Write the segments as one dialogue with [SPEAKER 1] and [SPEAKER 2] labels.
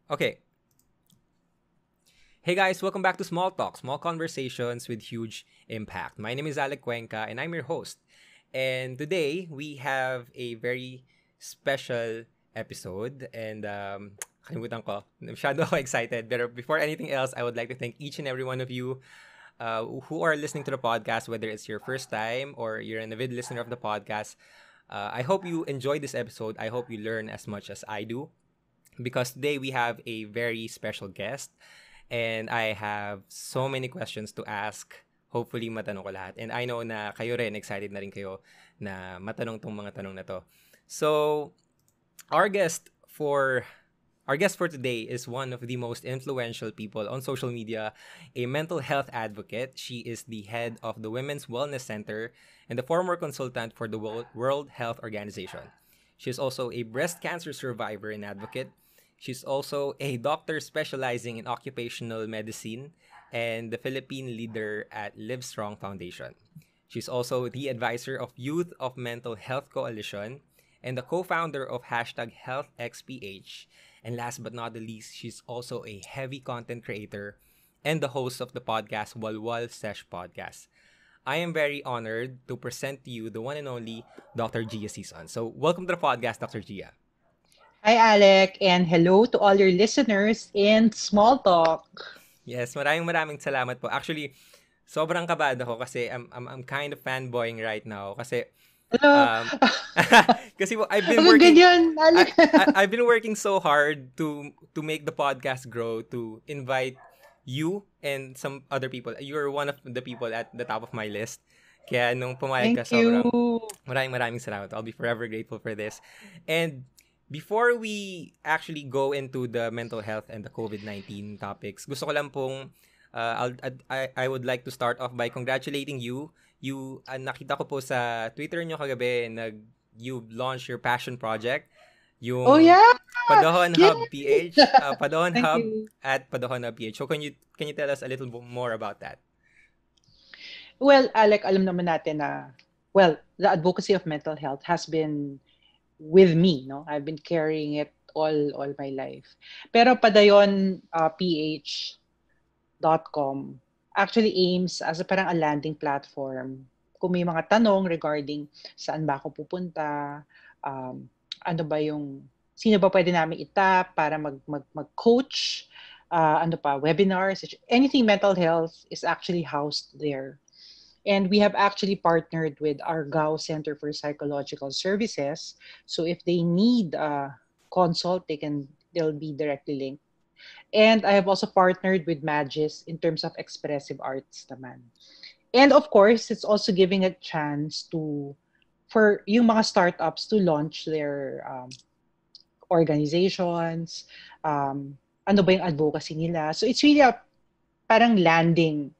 [SPEAKER 1] Okay. Hey guys, welcome back to Small Talk, small conversations with huge impact. My name is Alec Cuenca and I'm your host. And today we have a very special episode and kalimutan ko. Masyado ako excited. But before anything else, I would like to thank each and every one of you who are listening to the podcast, whether it's your first time or you're an avid listener of the podcast. I hope you enjoyed this episode. I hope you learn as much as I do because today we have a very special guest and I have so many questions to ask. Hopefully matanong ko lahat. And I know na kayo rin, excited na rin kayo na matanong tong mga tanong na to. So, our guest for today is one of the most influential people on social media, a mental health advocate. She is the head of the Women's Wellness Center and the former consultant for the World Health Organization. She is also a breast cancer survivor and advocate. She's also a doctor specializing in occupational medicine and the Philippine leader at Livestrong Foundation. She's also the advisor of Youth of Mental Health Coalition and the co-founder of #HealthXPH. And last but not the least, she's also a heavy content creator and the host of the podcast Walwal Sesh Podcast. I am very honored to present to you the one and only Dr. Gia Sison. So welcome to the podcast, Dr. Gia.
[SPEAKER 2] Hi, Alec, and hello to all your listeners in Small Talk.
[SPEAKER 1] Yes, maraming salamat po. Actually, sobrang kabado ako kasi I'm kind of fanboying right now kasi
[SPEAKER 2] Hello.
[SPEAKER 1] um kasi po,
[SPEAKER 2] Hanggang ganyan, Alec.
[SPEAKER 1] I've been working so hard to make the podcast grow, to invite you and some other people. You're one of the people at the top of my list. Kaya nung pumayag ka,
[SPEAKER 2] Thank you.
[SPEAKER 1] sobrang maraming salamat. I'll be forever grateful for this. And before we actually go into the mental health and the COVID-19 topics, gusto ko lang pong I would like to start off by congratulating you. Nakita ko po sa Twitter nyo kagabi you launched your passion project,
[SPEAKER 2] Oh,
[SPEAKER 1] yung
[SPEAKER 2] yeah.
[SPEAKER 1] Padahon
[SPEAKER 2] Yeah.
[SPEAKER 1] Hub PH, Padahon
[SPEAKER 2] Thank
[SPEAKER 1] Hub
[SPEAKER 2] you.
[SPEAKER 1] at Padahon Hub PH. So can you tell us a little more about that?
[SPEAKER 2] Well, Alec, alam naman natin na, the advocacy of mental health has been with me, no? I've been carrying it all my life. Pero Padayon PH.com actually aims as parang a landing platform. Kung may mga tanong regarding saan ba ako pupunta, ano ba yung, sino ba pwede namin itap para mag-coach, webinars, anything mental health is actually housed there. And we have actually partnered with our Gao Center for Psychological Services. So if they need a consult, they'll be directly linked. And I have also partnered with Magis in terms of expressive arts naman. And of course, it's also giving a chance for yung mga startups to launch their organizations, ano ba yung advocacy nila. So it's really parang landing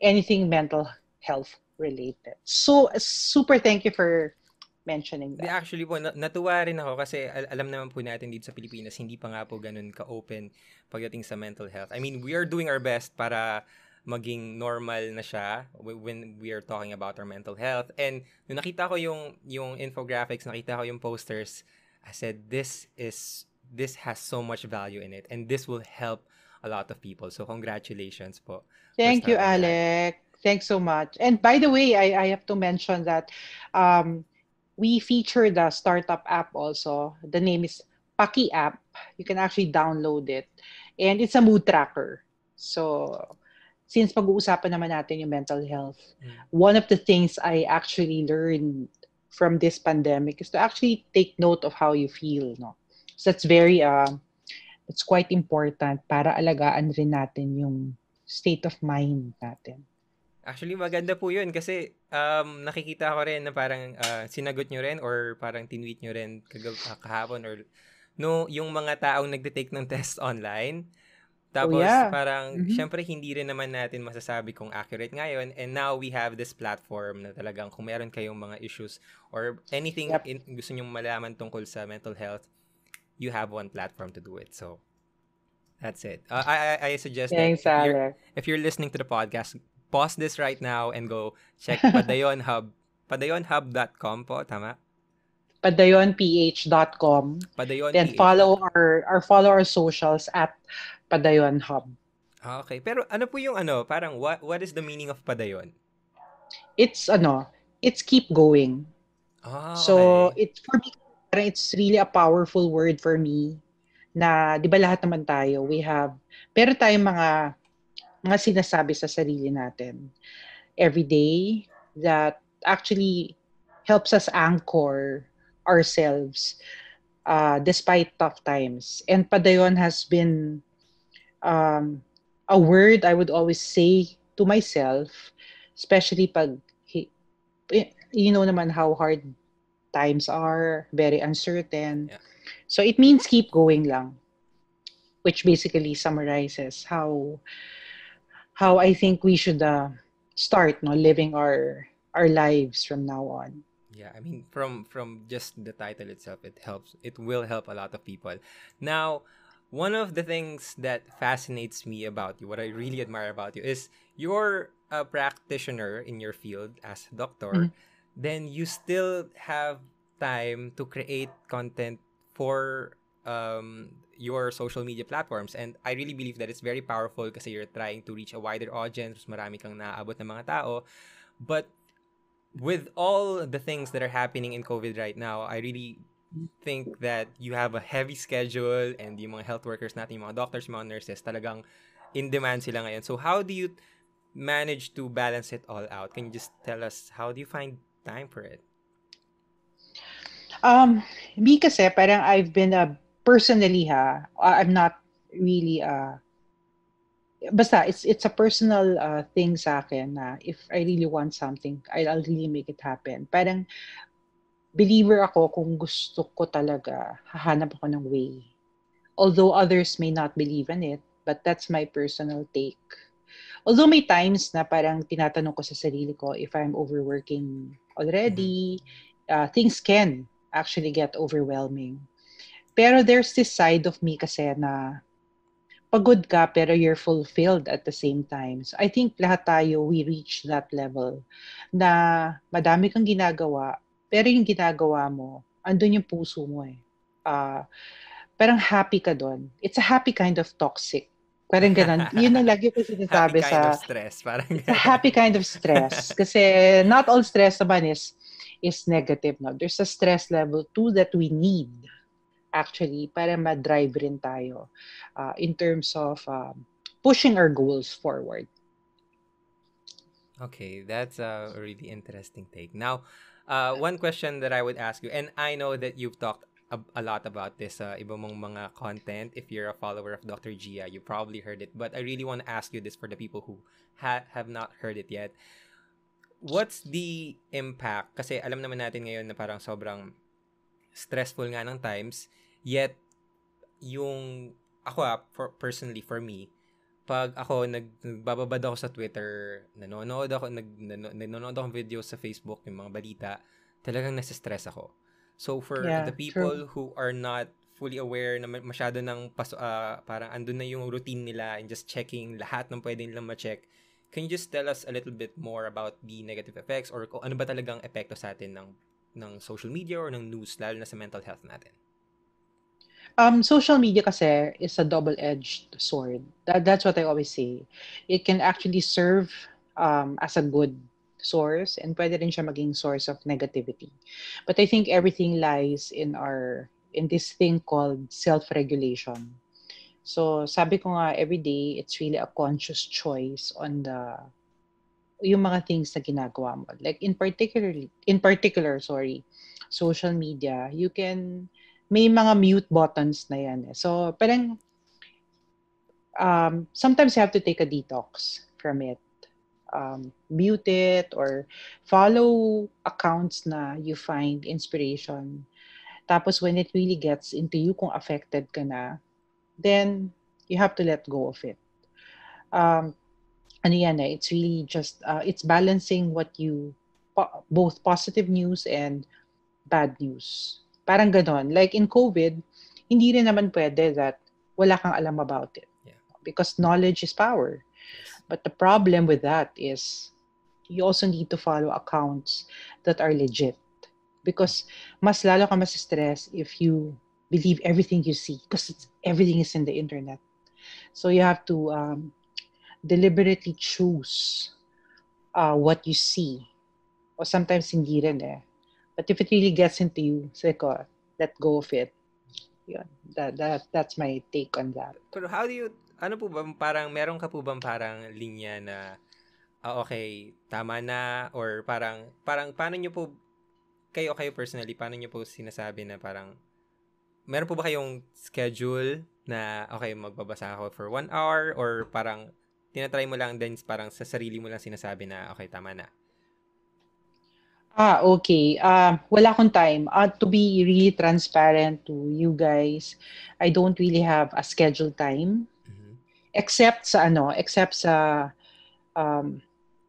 [SPEAKER 2] anything mental health related. So super thank you for mentioning that.
[SPEAKER 1] Actually po, natuwa rin ako kasi alam naman po natin dito sa Pilipinas, hindi pa nga po ganun ka-open pagdating sa mental health. I mean, we are doing our best para maging normal na siya when we are talking about our mental health. And nung nakita ko yung infographics, nakita ko yung posters, I said, this has so much value in it and this will help a lot of people. So congratulations po.
[SPEAKER 2] Thank you, Alec. Thanks so much. And by the way, I have to mention that we feature the startup app also. The name is Paki app. You can actually download it. And it's a mood tracker. So since pag-uusapan naman natin yung mental health, one of the things I actually learned from this pandemic is to actually take note of how you feel. No? So that's it's quite important para alagaan rin natin yung state of mind natin.
[SPEAKER 1] Actually, maganda po yun kasi nakikita ko rin na parang sinagot nyo rin or parang tinweet nyo rin kahapon or yung mga taong nagde-take ng test online. Tapos parang syempre hindi rin naman natin masasabi kung accurate ngayon, and now we have this platform na talagang kung meron kayong mga issues or anything gusto nyong malaman tungkol sa mental health, you have one platform to do it. So that's it. I suggest
[SPEAKER 2] Thanks,
[SPEAKER 1] that if you're listening to the podcast, pause this right now and go check Padayon Hub. PadayonHub.com po, tama?
[SPEAKER 2] padayonph.com.
[SPEAKER 1] Padayon
[SPEAKER 2] Then
[SPEAKER 1] PH dot
[SPEAKER 2] follow
[SPEAKER 1] com.
[SPEAKER 2] follow our socials at Padayon Hub.
[SPEAKER 1] Okay. Pero ano po yung ano, parang what is the meaning of padayon?
[SPEAKER 2] It's it's keep going.
[SPEAKER 1] Ah,
[SPEAKER 2] So
[SPEAKER 1] okay.
[SPEAKER 2] it's for me, parang it's really a powerful word for me na 'di ba lahat naman tayo pero tayong mga sinasabi sa sarili natin every day that actually helps us anchor ourselves despite tough times. And padayon has been um, a word I would always say to myself, especially pag you know naman how hard times are, very uncertain.
[SPEAKER 1] Yeah.
[SPEAKER 2] So it means keep going lang, which basically summarizes how I think we should start no living our lives from now on.
[SPEAKER 1] Yeah, I mean from just the title itself, it helps. It will help a lot of people. Now, one of the things that fascinates me about you, what I really admire about you, is you're a practitioner in your field as a doctor.
[SPEAKER 2] Mhm.
[SPEAKER 1] Then you still have time to create content for your social media platforms, and I really believe that it's very powerful kasi you're trying to reach a wider audience, mas marami kang naaabot ng mga tao. But with all the things that are happening in COVID right now, I really think that you have a heavy schedule, and yung mga health workers natin, yung mga doctors, yung mga nurses, talagang in demand sila ngayon. So how do you manage to balance it all out? Can you just tell us how do you find time for it?
[SPEAKER 2] Me kasi parang I've been personally I'm not really basta it's a personal thing sa akin na if I really want something, I'll really make it happen. Parang believer ako kung gusto ko talaga, hahanap ako ng way. Although others may not believe in it, but that's my personal take. Although may times na parang tinatanong ko sa sarili ko if I'm overworking
[SPEAKER 1] Mm-hmm.
[SPEAKER 2] already, things can actually get overwhelming. Pero there's this side of me kasi na pagod ka pero you're fulfilled at the same time. So I think lahat tayo, we reach that level na madami kang ginagawa, pero yung ginagawa mo, andun yung puso mo eh. Ah, parang happy ka doon. It's a happy kind of toxic. Parang ganun. Yun ang lagi ko
[SPEAKER 1] Happy
[SPEAKER 2] sinasabi
[SPEAKER 1] kind of
[SPEAKER 2] sa,
[SPEAKER 1] stress, parang
[SPEAKER 2] it's a
[SPEAKER 1] ganun.
[SPEAKER 2] happy kind of stress. Kasi not all stress naman is negative. No? There's a stress level too that we need actually para ma-drive rin tayo in terms of pushing our goals forward.
[SPEAKER 1] Okay, that's a really interesting take. Now, one question that I would ask you, and I know that you've talked a lot about this iba mong mga content. If you're a follower of Dr. Gia, you probably heard it. But I really want to ask you this for the people who have not heard it yet. What's the impact? Kasi alam naman natin ngayon na parang sobrang stressful nga ng times. Yet, yung ako personally, for me, pag ako nagbababad ako sa Twitter, nanonood ako ng videos sa Facebook, yung mga balita, talagang nasa-stress ako. So for the
[SPEAKER 2] Yeah, true.
[SPEAKER 1] people who are not fully aware na masyado ng parang andun na yung routine nila and just checking lahat ng pwede nilang ma-check, can you just tell us a little bit more about the negative effects or kung ano ba talagang epekto sa atin ng social media or ng news, lalo na sa mental health natin?
[SPEAKER 2] Social media kasi is a double-edged sword. That's what I always say. It can actually serve as a good source and pwede rin siya maging source of negativity. But I think everything lies in this thing called self-regulation. So sabi ko nga every day it's really a conscious choice on yung mga things na ginagawa mo. Like in particular, sorry, social media, you can may mga mute buttons na yan eh. So parang sometimes you have to take a detox from it. Mute it or follow accounts na you find inspiration. Tapos when it really gets into you kung affected ka na, then you have to let go of it. Ano yan eh, it's really just, it's balancing both positive news and bad news. Parang ganon. Like in COVID, hindi rin naman pwede that wala kang alam about it.
[SPEAKER 1] Yeah.
[SPEAKER 2] Because knowledge is power.
[SPEAKER 1] Yes.
[SPEAKER 2] But the problem with that is you also need to follow accounts that are legit. Because mas lalo ka stress if you believe everything you see because everything is in the internet. So you have to deliberately choose what you see. Or sometimes hindi rin eh. But if it really gets into you, say ko, let go of it. Yun. That's my take on that.
[SPEAKER 1] Pero how do you, ano po ba, parang meron ka po bang parang linya na, okay, tama na, or parang paano nyo po, kayo personally, paano nyo po sinasabi na parang, meron po ba kayong schedule na, okay, magbabasa ako for 1 hour, or parang, tinatry mo lang din, parang sa sarili mo lang sinasabi na, okay, tama na?
[SPEAKER 2] Okay. Wala akong time. To be really transparent to you guys, I don't really have a scheduled time. Except sa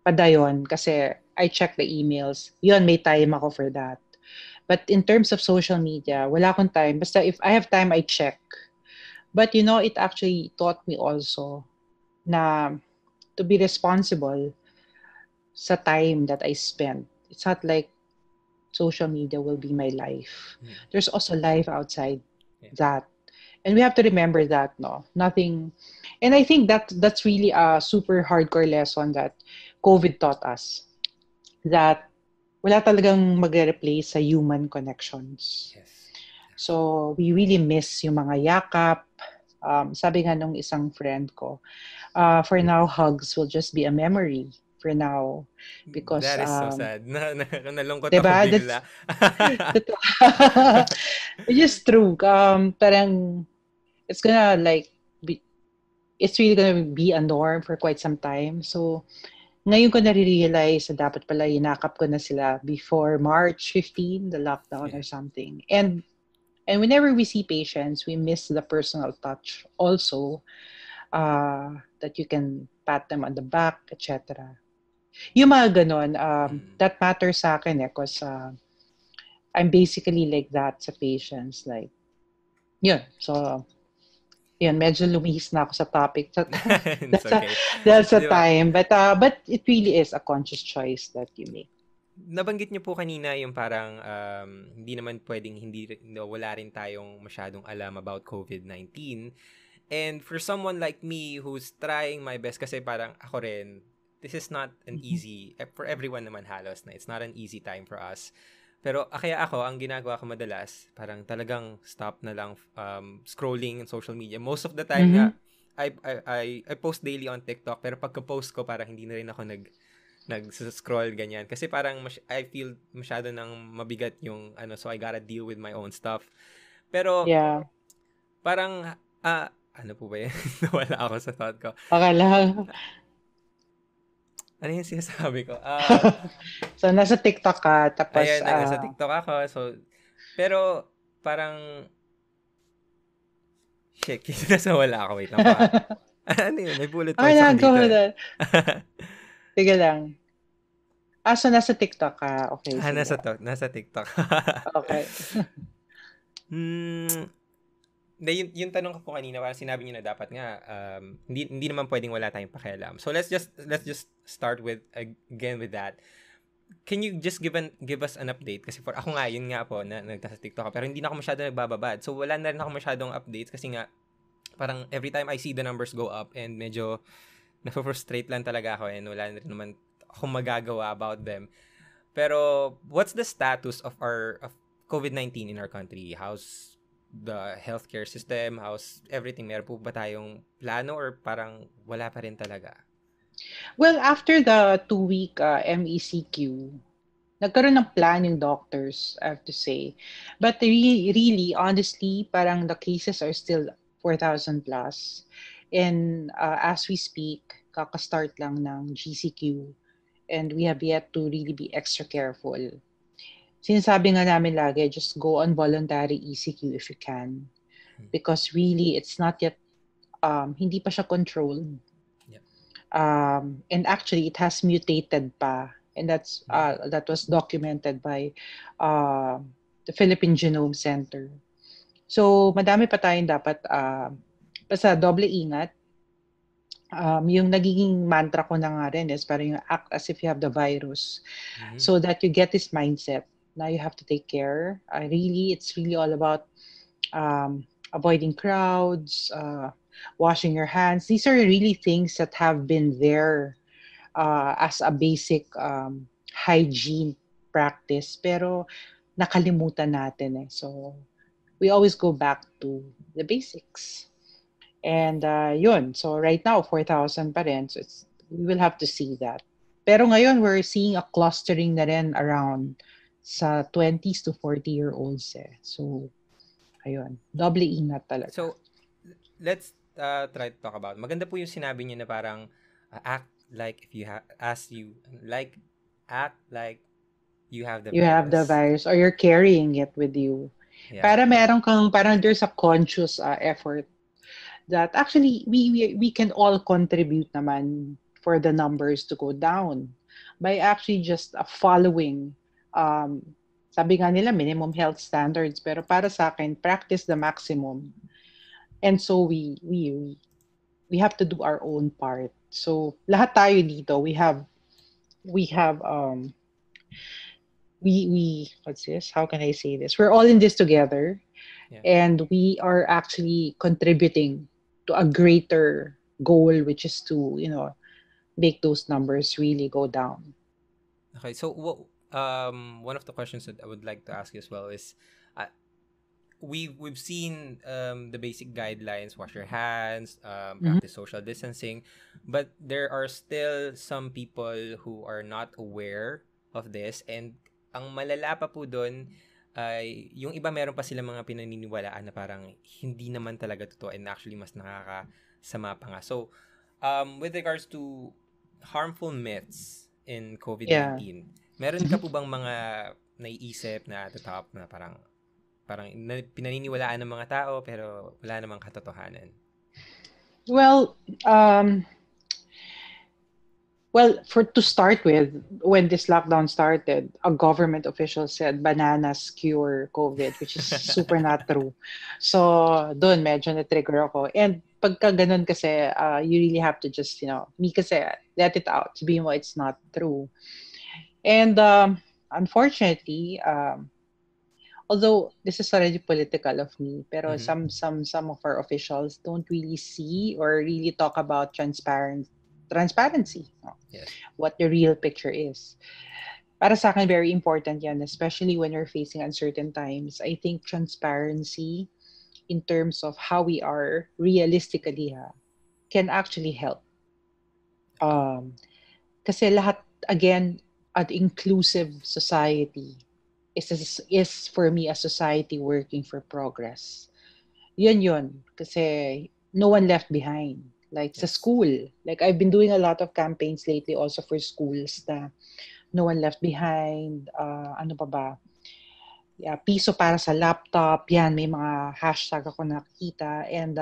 [SPEAKER 2] padayon kasi I check the emails. Yun, may time ako for that. But in terms of social media, wala akong time. Basta if I have time, I check. But it actually taught me also na to be responsible sa time that I spend. It's not like social media will be my life. There's also life outside that. And we have to remember that, no? Nothing. And I think that's really a super hardcore lesson that COVID taught us. That wala talagang magre-replace sa human connections.
[SPEAKER 1] Yes.
[SPEAKER 2] So, we really miss yung mga yakap. Sabi nga nung isang friend ko, for now, hugs will just be a memory for now. Because,
[SPEAKER 1] that is so sad. Nalungkot
[SPEAKER 2] diba?
[SPEAKER 1] ako bigla.
[SPEAKER 2] It's just true. Parang, it's really gonna be a norm for quite some time. So, ngayon ko na-realize na dapat pala inakap ko na sila before March 15, the lockdown or something. And whenever we see patients, we miss the personal touch also, that you can pat them on the back, etc. Yung mga ganon, that matters sa akin because I'm basically like that sa patients. Like, yun. So, yun, medyo lumihis na ako sa topic. That's a time. But it really is a conscious choice that you make.
[SPEAKER 1] Nabanggit niyo po kanina yung parang hindi naman pwedeng wala rin tayong masyadong alam about COVID-19. And for someone like me who's trying my best, kasi parang ako rin, this is not an easy, for everyone naman halos na, it's not an easy time for us. Pero kaya ako, ang ginagawa ko madalas, parang talagang stop na lang scrolling in social media. Most of the time nga, I post daily on TikTok, pero pagka-post ko, parang hindi na rin ako nag-scroll ganyan. Kasi parang I feel masyado nang mabigat yung so I gotta deal with my own stuff. Pero, parang, ano po ba yan? Nawala ako sa thought ko.
[SPEAKER 2] Okay lang.
[SPEAKER 1] Ano yung sinasabi ko?
[SPEAKER 2] So, nasa TikTok ka, tapos...
[SPEAKER 1] Ayan, nasa TikTok ako. So, pero, parang, shit, nasa wala ako. Wait lang pa. Ano yun? May bullet points ako dito.
[SPEAKER 2] Sige lang. So, nasa TikTok ka. Okay,
[SPEAKER 1] nasa TikTok.
[SPEAKER 2] Okay.
[SPEAKER 1] Yung tanong ko po kanina, parang sinabi niyo na dapat nga hindi naman pwedeng wala tayong pakialam. So let's just start with again with that. Can you just give us an update? Kasi for ako nga, yun nga po, nagtasa TikTok pero hindi na ako masyado nagbababad. So wala na rin ako masyadong updates kasi nga parang every time I see the numbers go up and medyo na-frustrate lang talaga ako and wala na rin naman akong magagawa about them. Pero what's the status of COVID-19 in our country? How's the healthcare system? How's everything? Meron po ba tayong plano or parang wala pa rin talaga?
[SPEAKER 2] Well, after the 2-week MECQ, nagkaroon ng plan yung doctors, I have to say. But really, honestly, parang the cases are still 4,000 plus. And as we speak, kaka-start lang ng GCQ. And we have yet to really be extra careful. Sinasabi nga namin lagi, just go on voluntary ECQ if you can. Because really, it's not yet, hindi pa siya controlled. And actually, it has mutated pa. And that was documented by the Philippine Genome Center. So, madami pa tayong dapat, basta doble ingat. Yung nagiging mantra ko na nga rin is parang yung act as if you have the virus. So that you get this mindset now you have to take care. It's really all about avoiding crowds, washing your hands. These are really things that have been there as a basic hygiene practice. Pero nakalimutan natin eh. So, we always go back to the basics. And yun, so right now, 4,000 pa rin. So we will have to see that. Pero ngayon, we're seeing a clustering na rin around sa 20s to 40-year-olds eh. So, ayun, doble ingat talaga.
[SPEAKER 1] So, let's try to talk about. Maganda po yung sinabi niyo na parang act like if you have as you like act like you have the
[SPEAKER 2] You have the
[SPEAKER 1] virus.
[SPEAKER 2] virus or you're carrying it with you.
[SPEAKER 1] Yeah.
[SPEAKER 2] Para meron kang, parang there's a conscious effort that actually we can all contribute naman for the numbers to go down by actually just following um, sabi nga nila minimum health standards pero para sa akin practice the maximum and so we have to do our own part so lahat tayo dito we have we what's this how can I say this we're all in this together
[SPEAKER 1] Yeah.
[SPEAKER 2] and we are actually contributing to a greater goal which is to make those numbers really go down.
[SPEAKER 1] Okay. So, one of the questions that I would like to ask you as well is, uh, we've seen the basic guidelines: wash your hands,
[SPEAKER 2] Mhm.
[SPEAKER 1] practice social distancing, but there are still some people who are not aware of this, and ang malala pa po doon ay yung iba meron pa sila mga pinaniniwalaan na parang hindi naman talaga totoo and actually mas nakakasama pa nga. So, with regards to harmful myths in
[SPEAKER 2] Yeah.
[SPEAKER 1] COVID-19, meron ka po bang mga naiisip na at the top na parang pinaniniwalaan ng mga tao pero wala namang katotohanan?
[SPEAKER 2] Well, um, well, for to start with, when this lockdown started, a government official said bananas cure COVID, which is super not true. So, doon medyo na-trigger ako. And pagka ganun kasi, you really have to just, me kasi, let it out. Sabihin mo, it's not true. And unfortunately, although this is already political of me, pero
[SPEAKER 1] Mhm.
[SPEAKER 2] some of our officials don't really see or really talk about transparency,
[SPEAKER 1] Yes.
[SPEAKER 2] what the real picture is. Para sa akin, very important yan, especially when you're facing uncertain times. I think transparency in terms of how we are realistically can actually help. Um, Kasi lahat, again, an inclusive society is for me a society working for progress. Yun. Kasi no one left behind. Like sa
[SPEAKER 1] Yes.
[SPEAKER 2] school, like I've been doing a lot of campaigns lately also for schools na no one left behind. Ano pa ba? Yeah, piso para sa laptop. Yan, may mga hashtag ako nakita. And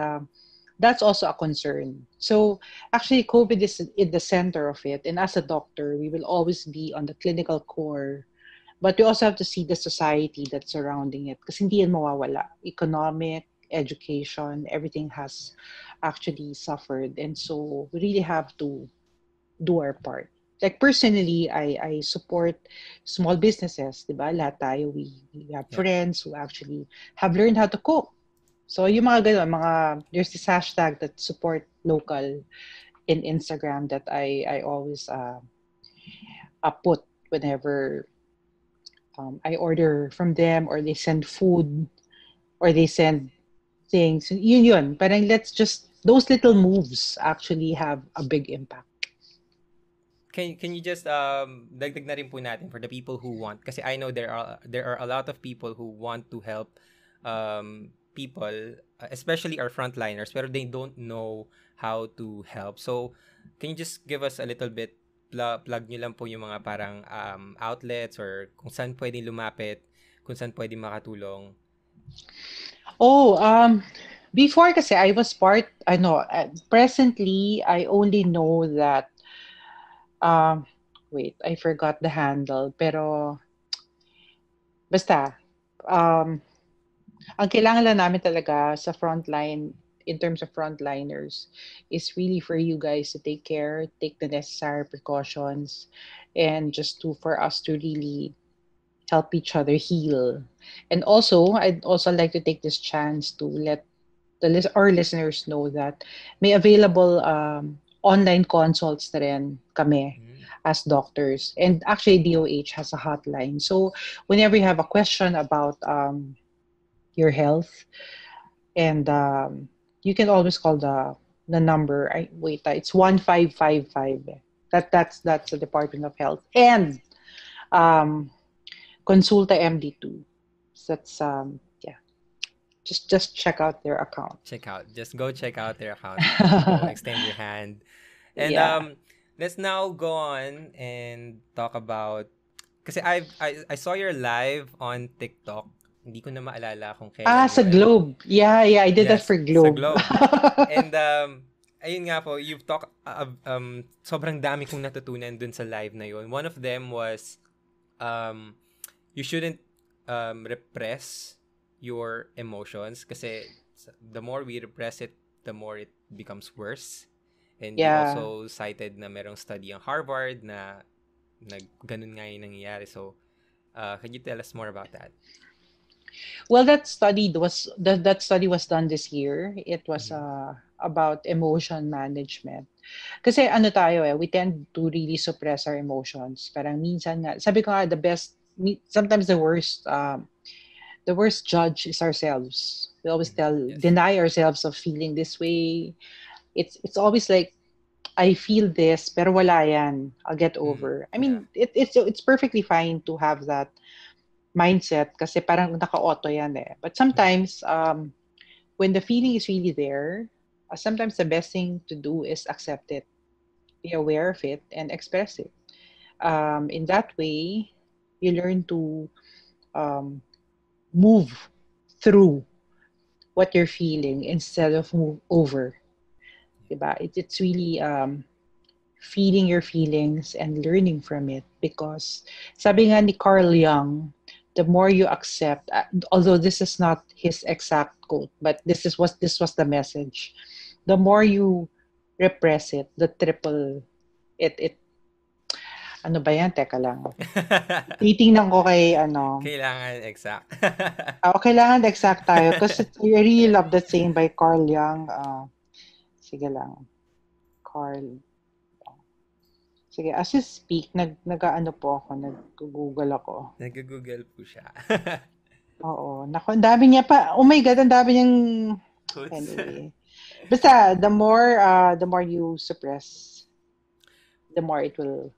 [SPEAKER 2] that's also a concern. So actually, COVID is in the center of it. And as a doctor, we will always be on the clinical core. But we also have to see the society that's surrounding it. Kasi hindi yan mawawala. Economic, education, everything has actually suffered. And so we really have to do our part. Like personally, I support small businesses, di ba? Lahat tayo, we have
[SPEAKER 1] Yeah.
[SPEAKER 2] friends who actually have learned how to cook. So yung mga ganun, there's this hashtag that support local in Instagram that I always put whenever I order from them or they send food or they send things. Yun. Parang those little moves actually have a big impact.
[SPEAKER 1] Can you just dagdag na rin po natin for the people who want, kasi I know there are a lot of people who want to help people, especially our frontliners, pero they don't know how to help. So can you just give us a little bit, plug nyo lang po yung mga parang outlets or kung saan pwedeng lumapit, kung saan pwedeng makatulong?
[SPEAKER 2] Oh, before kasi I was presently I only know that um wait, I forgot the handle pero basta um ang kailangan lang namin talaga sa frontline in terms of frontliners is really for you guys to take care, take the necessary precautions and just for us to really help each other heal. And also, I'd also like to take this chance to let our listeners know that may available online consults na rin kami
[SPEAKER 1] Mm.
[SPEAKER 2] as doctors. And actually, DOH has a hotline. So whenever you have a question about your health, and you can always call the number. It's 1555. That's the Department of Health and um, Consulta MD2. So that's yeah. Just check out their account.
[SPEAKER 1] Check out. Just go check out their account, people. Extend your hand. And
[SPEAKER 2] Yeah.
[SPEAKER 1] let's now go on and talk about kasi I saw your live on TikTok. Hindi ko na maalala kung kailan
[SPEAKER 2] Sa
[SPEAKER 1] yun.
[SPEAKER 2] Globe. Yeah, I did that
[SPEAKER 1] Yes,
[SPEAKER 2] for
[SPEAKER 1] sa
[SPEAKER 2] Globe.
[SPEAKER 1] Globe. And ayun nga po, you've talked sobrang dami kong natutunan dun sa live na yun. One of them was um you shouldn't repress your emotions kasi the more we repress it, the more it becomes worse. And you
[SPEAKER 2] Yeah.
[SPEAKER 1] also cited na merong study ang Harvard na ganun nga yung nangyayari. So, can you tell us more about that?
[SPEAKER 2] Well, that study was done this year. It was
[SPEAKER 1] Mm-hmm.
[SPEAKER 2] about emotion management. Kasi ano tayo we tend to really suppress our emotions. Parang minsan nga, sabi ko nga, sometimes the worst judge is ourselves. We always
[SPEAKER 1] Yes.
[SPEAKER 2] deny ourselves of feeling this way. It's always like, I feel this, pero wala yan. I'll get
[SPEAKER 1] Mm-hmm.
[SPEAKER 2] over. I
[SPEAKER 1] Yeah.
[SPEAKER 2] mean, it's perfectly fine to have that mindset kasi parang naka-auto yan But sometimes, when the feeling is really there, sometimes the best thing to do is accept it, be aware of it, and express it. In that way, you learn to um, move through what you're feeling instead of move over. Diba? It's really feeling your feelings and learning from it because sabi nga ni Carl Jung, the more you accept, although this is not his exact quote, but this was the message. The more you repress it, the triple it ano ba yan? Teka lang. Titingnan ko kay ano.
[SPEAKER 1] Kailangan exact.
[SPEAKER 2] Kailangan exact tayo kasi I really love that saying by Carl Jung. Sige lang. Carl. Sige, as you speak, nag-ano po ako, nag-google ako.
[SPEAKER 1] Nag-google po siya.
[SPEAKER 2] Oo. Naku, ang dami niya pa. Oh my God, ang dami niyang...
[SPEAKER 1] Quotes.
[SPEAKER 2] Anyway. Basta, the more you suppress, the more it will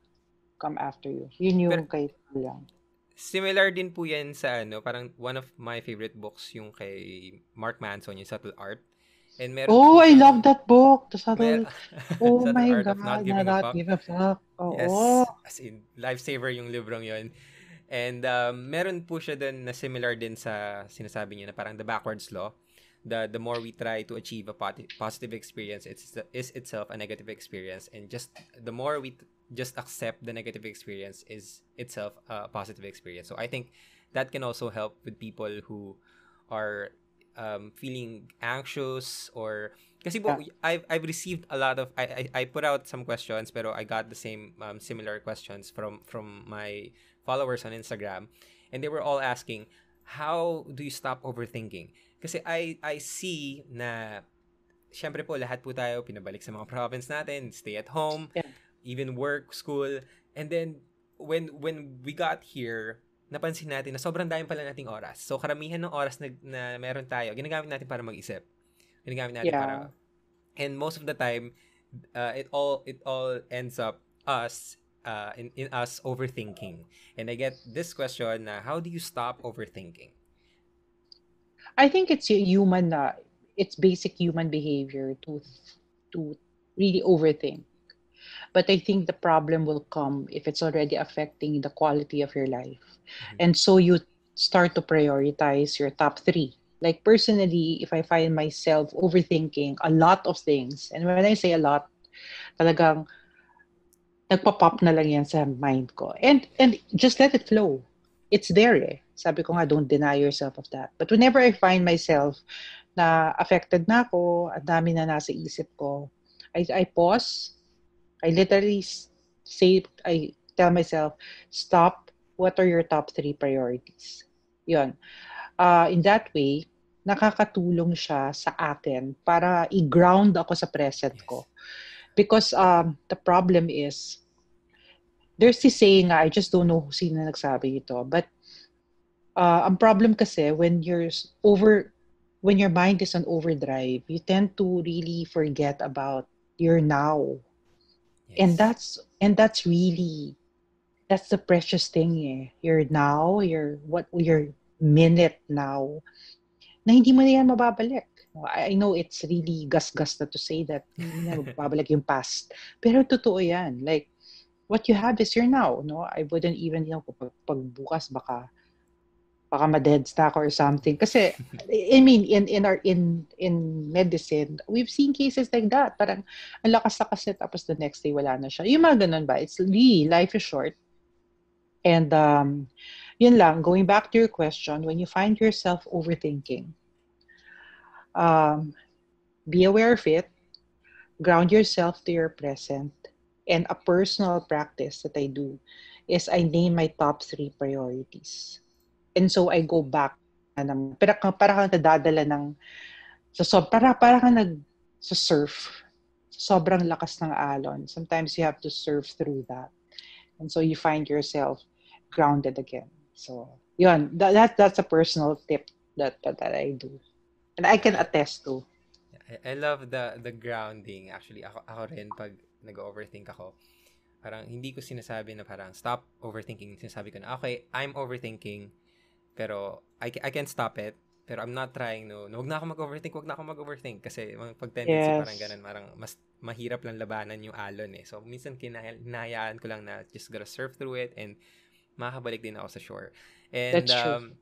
[SPEAKER 2] come after you. Yun
[SPEAKER 1] Pero
[SPEAKER 2] yung kay lang.
[SPEAKER 1] similar din po yan sa parang one of my favorite books yung kay Mark Manson, yung Subtle Art. And meron
[SPEAKER 2] Oh,
[SPEAKER 1] po
[SPEAKER 2] I love
[SPEAKER 1] siyang
[SPEAKER 2] that book. The Subtle...
[SPEAKER 1] mer-
[SPEAKER 2] Oh
[SPEAKER 1] Subtle
[SPEAKER 2] my
[SPEAKER 1] Art of Not
[SPEAKER 2] God, na
[SPEAKER 1] Giving a
[SPEAKER 2] not
[SPEAKER 1] Fuck.
[SPEAKER 2] give a fuck. Oo.
[SPEAKER 1] Yes, as in lifesaver yung librong yon. And meron po siya din na similar din sa sinasabi niya na parang the backwards law. The more we try to achieve a positive experience, is itself a negative experience, and just the more we just accept the negative experience is itself a positive experience. So I think that can also help with people who are feeling anxious or kasi po
[SPEAKER 2] Yeah.
[SPEAKER 1] I've received a lot of I put out some questions pero I got the same similar questions from my followers on Instagram, and they were all asking, how do you stop overthinking? Kasi I see na syempre po lahat po tayo pinabalik sa mga province natin, stay at home,
[SPEAKER 2] Yeah.
[SPEAKER 1] even work, school, and then when we got here, napansin natin na sobrang dami pala nating oras. So karamihan ng oras na meron tayo, ginagamit natin para mag-isip. Ginagamit natin
[SPEAKER 2] Yeah.
[SPEAKER 1] para, and most of the time it all ends up us in us overthinking. And I get this question na how do you stop overthinking?
[SPEAKER 2] I think it's it's basic human behavior to really overthink. But I think the problem will come if it's already affecting the quality of your life.
[SPEAKER 1] Mhm.
[SPEAKER 2] And so you start to prioritize your top three. Like personally, if I find myself overthinking a lot of things, and when I say a lot, talagang nagpa-pop na lang yan sa mind ko. And just let it flow. It's there Sabi ko nga, don't deny yourself of that. But whenever I find myself na affected na ako, ang dami na nasa isip ko, I pause. I literally I tell myself, stop, What are your top 3 priorities? Yun. In that way, nakakatulong siya sa akin para i-ground ako sa present
[SPEAKER 1] Yes.
[SPEAKER 2] ko. Because the problem is, there's this saying, I just don't know sino nagsabi ito, but ang problem kasi when your mind is on overdrive, you tend to really forget about your now. And
[SPEAKER 1] Yes.
[SPEAKER 2] that's the precious thing Your now, your minute now, na hindi mo na yan mababalik. I know it's really gas-gas na to say that hindi na mababalik yung past. Pero totoo yan. Like, what you have is your now. No? I wouldn't even, pag bukas baka ma-dead stock or something. Kasi, I mean, in medicine, we've seen cases like that. Parang, ang lakas na kasi, tapos the next day, wala na siya. Yung mga ganun ba? It's really, life is short. And, yun lang, going back to your question, when you find yourself overthinking, um, be aware of it, ground yourself to your present, and a personal practice that I do is I name my top 3 priorities. And so I go back na naman. Para kang nadadala para kang sa surf. Sobrang lakas ng alon. Sometimes you have to surf through that. And so you find yourself grounded again. So, yun. That's a personal tip that I do. And I can
[SPEAKER 1] Yeah,
[SPEAKER 2] attest to.
[SPEAKER 1] I love the grounding. Actually, ako rin pag nag-overthink ako, parang hindi ko sinasabi na parang stop overthinking. Sinasabi ko na, okay, I'm overthinking, pero I can stop it. Pero I'm not trying no, wag na ako mag-overthink kasi pag tendency parang
[SPEAKER 2] Yes,
[SPEAKER 1] ganun, parang mas mahirap lang labanan yung alon eh. So minsan hinahayaan ko lang na just gotta surf through it and makakabalik din ako sa shore. And
[SPEAKER 2] that's true.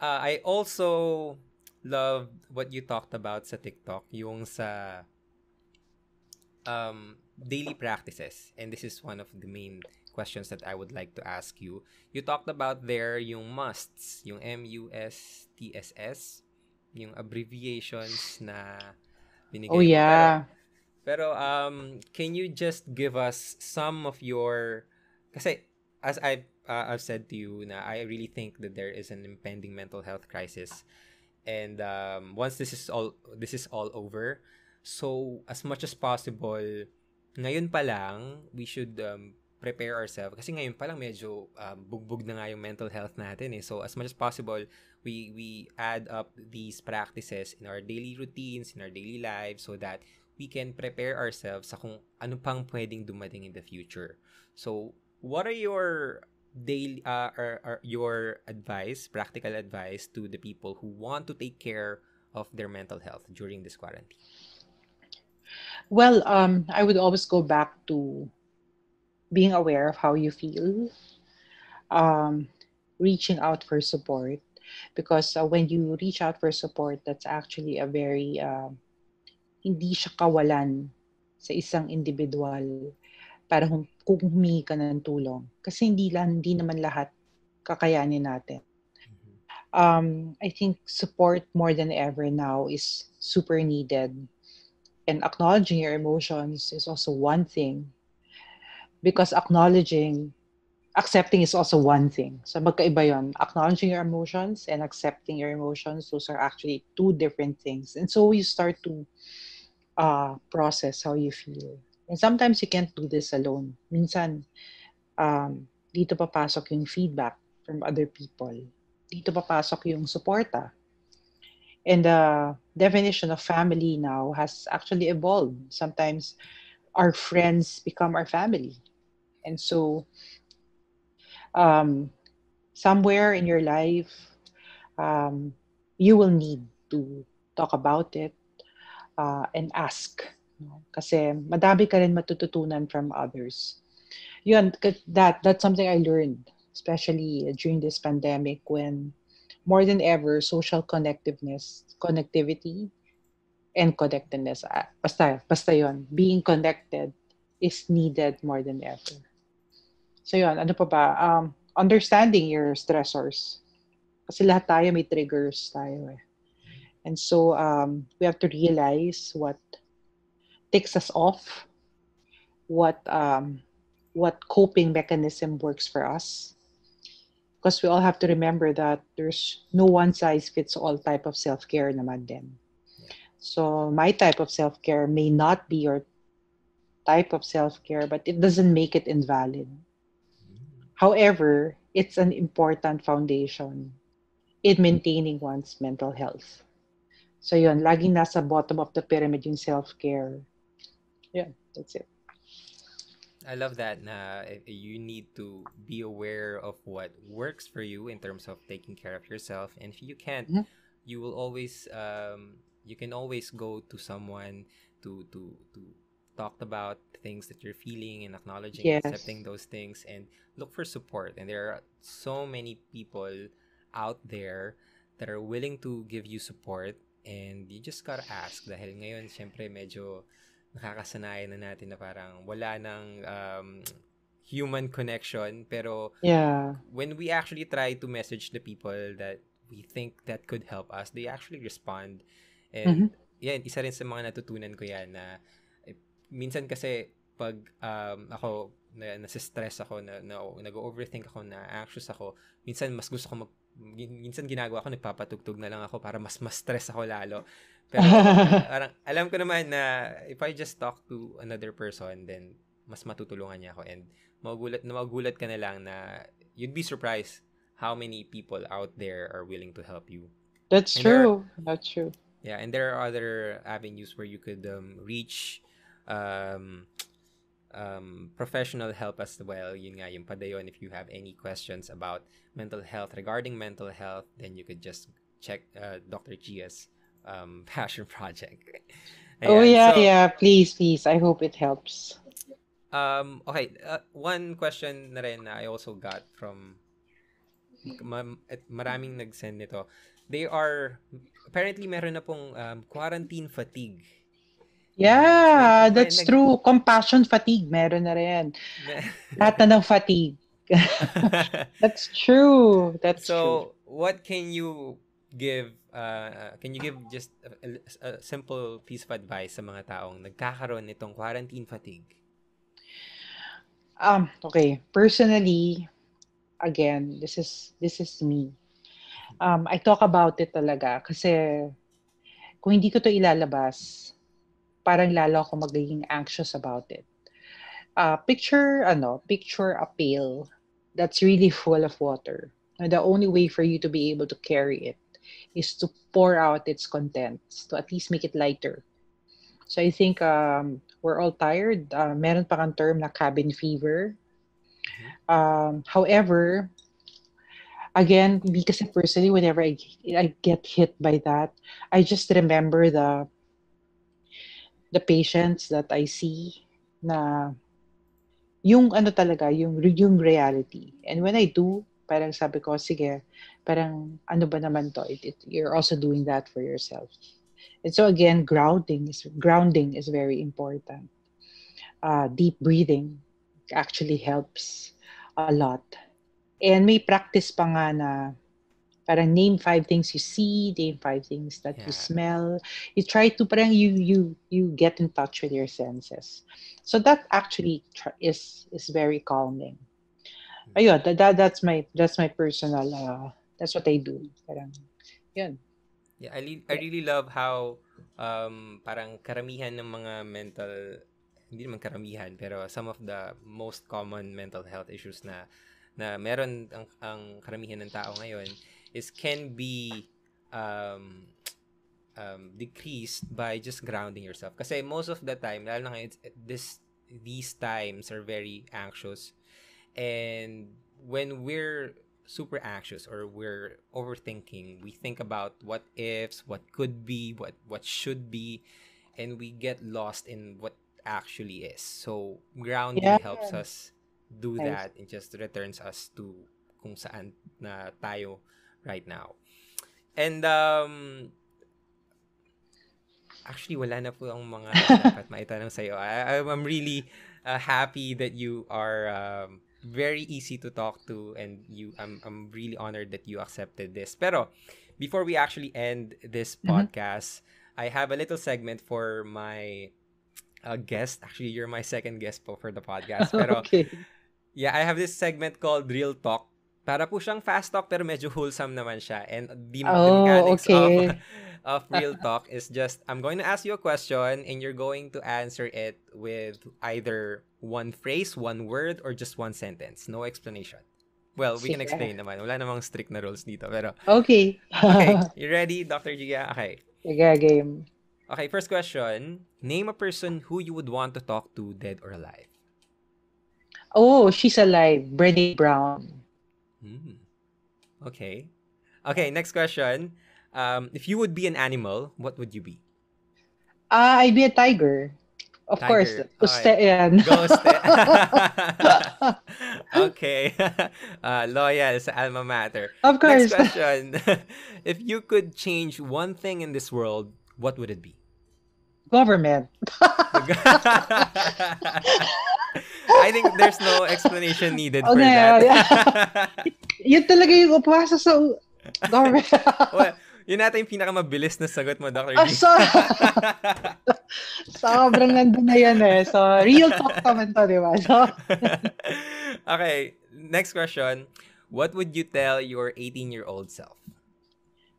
[SPEAKER 1] I also love what you talked about sa TikTok, yung sa daily practices. And this is one of the main questions that I would like to ask you. You talked about there yung musts, yung MUSTSS, yung abbreviations na
[SPEAKER 2] Oh
[SPEAKER 1] binigay mo. Pero
[SPEAKER 2] yeah.
[SPEAKER 1] can you just give us some of your, kasi as I've said to you na I really think that there is an impending mental health crisis, and once this is all over, so as much as possible ngayon pa lang we should prepare ourselves, kasi ngayon pa lang medyo bugbog na nga yung mental health natin eh. So as much as possible, we add up these practices in our daily routines, in our daily lives, so that we can prepare ourselves sa kung ano pang pwedeng dumating in the future. So what are your daily or your advice, practical advice to the people who want to take care of their mental health during this quarantine?
[SPEAKER 2] Well, I would always go back to being aware of how you feel, um, reaching out for support, because when you reach out for support, that's actually a very hindi siya kawalan sa isang individual para kung humingi ka ng tulong. Kasi hindi naman lahat kakayanin natin.
[SPEAKER 1] Mm-hmm.
[SPEAKER 2] I think support more than ever now is super needed. And acknowledging your emotions is also one thing, because accepting is also one thing. So magkaiba yon. Acknowledging your emotions and accepting your emotions, those are actually two different things. And so you start to process how you feel. And sometimes you can't do this alone. Minsan, dito papasok yung feedback from other people. Dito papasok yung suporta. And the definition of family now has actually evolved. Sometimes our friends become our family. And so, um, somewhere in your life, um, you will need to talk about it and ask. No? Kasi madami ka rin matututunan from others. Yun, that's something I learned, especially during this pandemic, when more than ever, social connectivity, and connectedness, basta yun, being connected is needed more than ever. So yun, ano pa ba? Understanding your stressors. Kasi lahat tayo may triggers tayo eh. And so we have to realize what ticks us off, what what coping mechanism works for us. Because we all have to remember that there's no one size fits all type of self-care naman din.
[SPEAKER 1] Yeah.
[SPEAKER 2] So my type of self-care may not be your type of self-care, but it doesn't make it invalid.
[SPEAKER 1] Mm.
[SPEAKER 2] However, it's an important foundation in maintaining one's mental health. So yun, laging nasa bottom of the pyramid yung self-care. Yeah, that's it.
[SPEAKER 1] I love that na you need to be aware of what works for you in terms of taking care of yourself, and if you can't,
[SPEAKER 2] Mhm.
[SPEAKER 1] you will always you can always go to someone to talk about things that you're feeling and acknowledging and
[SPEAKER 2] Yes.
[SPEAKER 1] accepting those things and look for support. And there are so many people out there that are willing to give you support, and you just gotta ask dahil ngayon syempre medyo nakakasanayan na natin na parang wala ng human connection. Pero
[SPEAKER 2] Yeah.
[SPEAKER 1] when we actually try to message the people that we think that could help us, they actually respond.
[SPEAKER 2] Mhm.
[SPEAKER 1] And yan, isa rin sa mga natutunan ko yan na minsan kasi pag ako nasa-stress ako nag-overthink ako na anxious ako, minsan mas gusto ko minsan ginagawa ko nagpapatugtog na lang ako para mas stress ako lalo. Pero parang alam ko naman na if I just talk to another person, then mas matutulungan niya ako, and magugulat ka na lang na you'd be surprised how many people out there are willing to help you.
[SPEAKER 2] That's
[SPEAKER 1] And there are,
[SPEAKER 2] true. That's true.
[SPEAKER 1] yeah, and there are other avenues where you could reach um, professional help as well. Yun nga, yung padayon, if you have any questions about mental health, regarding mental health, then you could just check Dr. Gia's passion project.
[SPEAKER 2] Oh
[SPEAKER 1] Ayan.
[SPEAKER 2] yeah,
[SPEAKER 1] So,
[SPEAKER 2] yeah. Please, please. I hope it helps.
[SPEAKER 1] okay. One question na rin na I also got from maraming nag-send nito. They are, apparently meron na pong quarantine fatigue. Yan.
[SPEAKER 2] Yeah, that's true. Compassion fatigue, meron na rin. Lahat na ng fatigue. That's true. That's true.
[SPEAKER 1] So, what can you give just a simple piece of advice sa mga taong nagkakaroon nitong quarantine fatigue?
[SPEAKER 2] Okay. Personally, again, this is me. I talk about it talaga kasi kung hindi ko to ilalabas, parang lalo ako magiging anxious about it. Picture a pail that's really full of water. And the only way for you to be able to carry it is to pour out its contents to at least make it lighter. So I think we're all tired. Meron pa kang term na cabin fever.
[SPEAKER 1] Mhm.
[SPEAKER 2] However, again, because personally, whenever I get hit by that, I just remember the patients that I see na yung ano talaga, yung reality. And when I do, parang sabi ko, sige, parang ano ba naman to? You're also doing that for yourself. And so again, grounding is very important. Deep breathing actually helps a lot. And may practice pa nga na parang name 5 things you see, name 5 things that you
[SPEAKER 1] Yeah.
[SPEAKER 2] smell. You try to parang you get in touch with your senses. So that actually is very calming. Ayun, that's my personal that's what I do. Parang yun.
[SPEAKER 1] Yeah, I really love how parang karamihan ng mga mental, hindi naman karamihan, pero some of the most common mental health issues na meron ang karamihan ng tao ngayon is can be um, decreased by just grounding yourself. Kasi most of the time, lalo na ngayon, these times are very anxious. And when we're super anxious or we're overthinking, we think about what ifs, what could be, what should be, and we get lost in what actually is. So grounding
[SPEAKER 2] Yeah,
[SPEAKER 1] helps us do
[SPEAKER 2] nice.
[SPEAKER 1] that and just returns us to kung saan na tayo right now. And actually wala na po ang mga dapat maitanong sa iyo. I'm really happy that you are very easy to talk to, and I'm really honored that you accepted this. Pero before we actually end this
[SPEAKER 2] Mhm.
[SPEAKER 1] podcast, I have a little segment for my guest. Actually, you're my second guest po for the podcast. Pero
[SPEAKER 2] Okay.
[SPEAKER 1] yeah, I have this segment called Real Talk. Para po siyang fast talk pero medyo wholesome naman siya. And the
[SPEAKER 2] Oh,
[SPEAKER 1] mechanics of
[SPEAKER 2] okay.
[SPEAKER 1] of Real Talk is just I'm going to ask you a question and you're going to answer it with either one phrase, one word, or just one sentence. No explanation. Well, we can
[SPEAKER 2] Sige.
[SPEAKER 1] explain naman. Wala namang strict na rules dito. Pero,
[SPEAKER 2] Okay.
[SPEAKER 1] okay. You ready, Dr. Gia? Okay.
[SPEAKER 2] Sige, game.
[SPEAKER 1] Okay, first question. Name a person who you would want to talk to, dead or alive.
[SPEAKER 2] Oh, she's alive. Brené Brown.
[SPEAKER 1] Okay. Okay, next question. If you would be an animal, what would you be?
[SPEAKER 2] I'd be a tiger. Of course.
[SPEAKER 1] Tiger.
[SPEAKER 2] Guste
[SPEAKER 1] Okay.
[SPEAKER 2] yan.
[SPEAKER 1] Ghost. Okay. Loyal sa alma mater.
[SPEAKER 2] Of course.
[SPEAKER 1] Next question. If you could change one thing in this world, what would it be?
[SPEAKER 2] Government.
[SPEAKER 1] I think there's no explanation needed for
[SPEAKER 2] Okay,
[SPEAKER 1] that.
[SPEAKER 2] Yun talaga yung upasa sa government.
[SPEAKER 1] Well, yun natin yung pinakamabilis na sagot mo, Dr. G.
[SPEAKER 2] Sobrang nandun na yan eh. So, real talk naman to, di ba? So,
[SPEAKER 1] Okay, next question. What would you tell your 18-year-old self?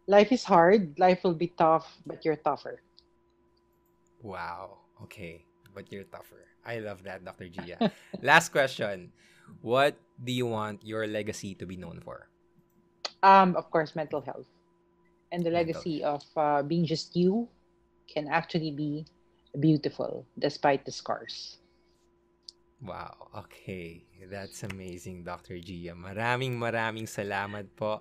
[SPEAKER 2] life is hard. Life will be tough, but you're tougher.
[SPEAKER 1] Wow. Okay. But you're tougher. I love that, Dr. Gia. Last question. What do you want your legacy to be known for?
[SPEAKER 2] Of course, mental health. And the
[SPEAKER 1] Mental
[SPEAKER 2] legacy of being just you can actually be beautiful despite the scars.
[SPEAKER 1] Wow. Okay. That's amazing, Dr. Gia. Maraming salamat po.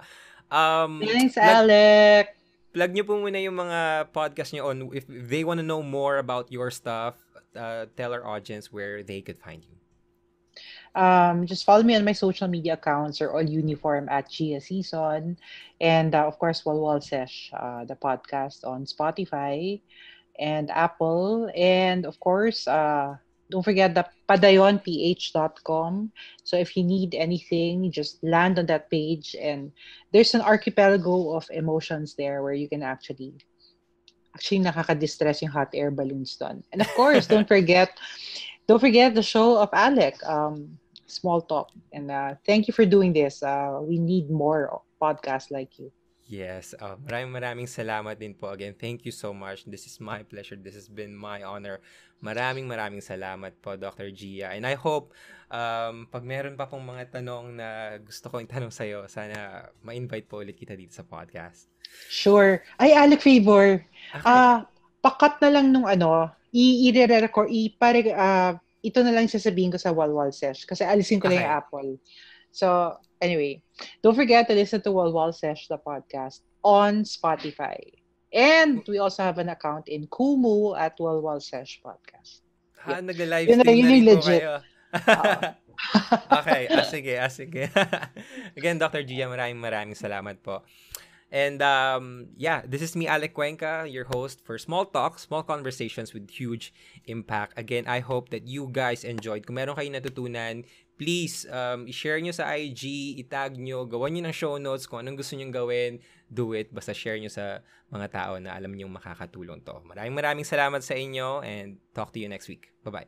[SPEAKER 2] Thanks, Alec.
[SPEAKER 1] Plug nyo po muna yung mga podcast nyo on if they want to know more about your stuff, tell our audience where they could find you.
[SPEAKER 2] Just follow me on my social media accounts or all uniform at Gia Season. And of course, Walwal Sesh, the podcast on Spotify and Apple. And of course, don't forget the padayonph.com. So if you need anything, just land on that page. And there's an archipelago of emotions there where you can actually nakaka-distress yung hot air balloons done. And of course, don't forget the show of Alec, Small Talk. And thank you for doing this. We need more podcasts like you.
[SPEAKER 1] Yes. Maraming salamat din po. Again, thank you so much. This is my pleasure. This has been my honor. Maraming salamat po, Dr. Gia. And I hope pag meron pa pong mga tanong na gusto ko itanong sa'yo, sana ma-invite po ulit kita dito sa podcast.
[SPEAKER 2] Sure. Ay, Alec, favor.
[SPEAKER 1] Okay.
[SPEAKER 2] Pakat na lang nung i-re-record, ito na lang sasabihin ko sa Walwal Sesh kasi alisin ko lang yung Apple. So, anyway, don't forget to listen to Walwal Sesh, the podcast, on Spotify. And we also have an account in Kumu at Walwal Sesh Podcast.
[SPEAKER 1] Nag-live stream na rin po
[SPEAKER 2] legit.
[SPEAKER 1] kayo. Okay, sige. Again, Dr. Gia, maraming salamat po. And yeah, this is me, Alec Cuenca, your host for Small Talk, Small Conversations with Huge Impact. Again, I hope that you guys enjoyed. Kung meron kayong natutunan, please i-share nyo sa IG, itag nyo, gawan nyo ng show notes, kung anong gusto nyo gawin, do it. Basta share nyo sa mga tao na alam nyo makakatulong to. Maraming salamat sa inyo and talk to you next week. Bye-bye.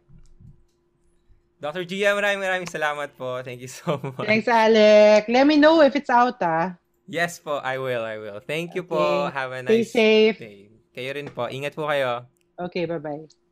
[SPEAKER 1] Dr. Gia, maraming salamat po. Thank you so much.
[SPEAKER 2] Thanks, Alec. Let me know if it's out,
[SPEAKER 1] Yes po, I will. Thank you po. Have a
[SPEAKER 2] Stay
[SPEAKER 1] nice
[SPEAKER 2] safe.
[SPEAKER 1] day. Kayo rin po. Ingat po kayo.
[SPEAKER 2] Okay, bye-bye.